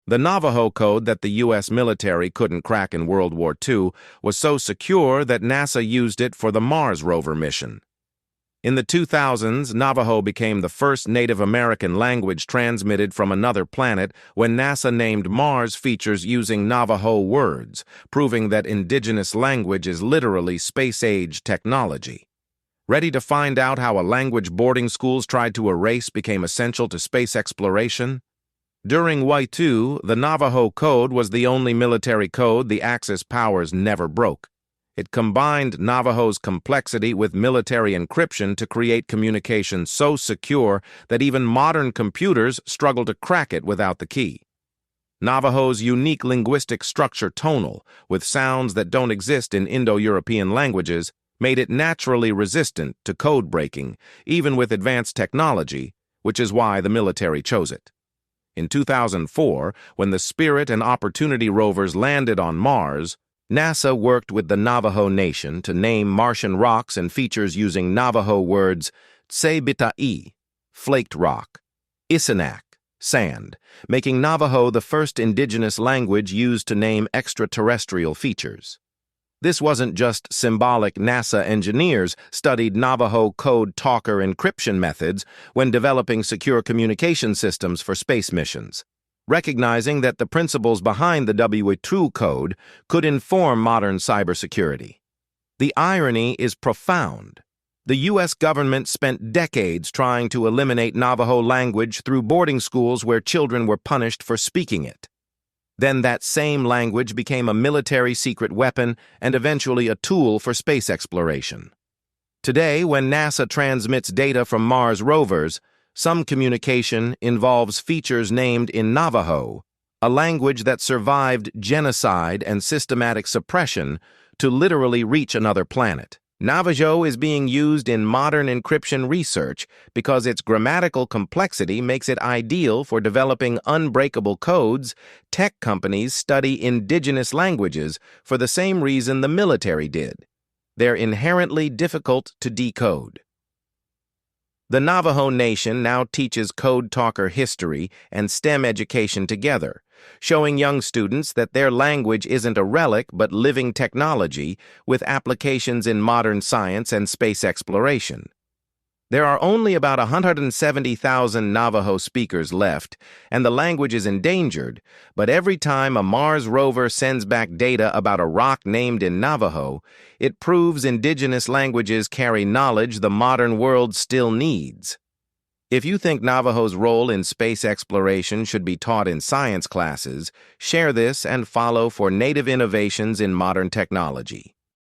The Navajo Code that the U.S. military couldn't crack in World War II was so secure that NASA used it for the Mars Rover mission. In the 2000s, Navajo became the first Native American language transmitted from another planet when NASA named Mars features using Navajo words, proving that indigenous language is literally space-age technology. Ready to find out how a language boarding schools tried to erase became essential to space exploration? During WWII, the Navajo Code was the only military code the Axis powers never broke. It combined Navajo's complexity with military encryption to create communication so secure that even modern computers struggle to crack it without the key. Navajo's unique linguistic structure, tonal, with sounds that don't exist in Indo-European languages, made it naturally resistant to code breaking, even with advanced technology, which is why the military chose it. In 2004, when the Spirit and Opportunity rovers landed on Mars, NASA worked with the Navajo Nation to name Martian rocks and features using Navajo words Tsé Bit'a'í, flaked rock, Isinac, sand, making Navajo the first indigenous language used to name extraterrestrial features. This wasn't just symbolic. NASA engineers studied Navajo Code Talker encryption methods when developing secure communication systems for space missions, recognizing that the principles behind the WWII code could inform modern cybersecurity. The irony is profound. The U.S. government spent decades trying to eliminate Navajo language through boarding schools where children were punished for speaking it. Then that same language became a military secret weapon and eventually a tool for space exploration. Today, when NASA transmits data from Mars rovers, some communication involves features named in Navajo, a language that survived genocide and systematic suppression to literally reach another planet. Navajo is being used in modern encryption research because its grammatical complexity makes it ideal for developing unbreakable codes. Tech companies study indigenous languages for the same reason the military did. They're inherently difficult to decode. The Navajo Nation now teaches code talker history and STEM education together, showing young students that their language isn't a relic but living technology with applications in modern science and space exploration. There are only about 170,000 Navajo speakers left, and the language is endangered, but every time a Mars rover sends back data about a rock named in Navajo, it proves indigenous languages carry knowledge the modern world still needs. If you think Navajo's role in space exploration should be taught in science classes, share this and follow for native innovations in modern technology.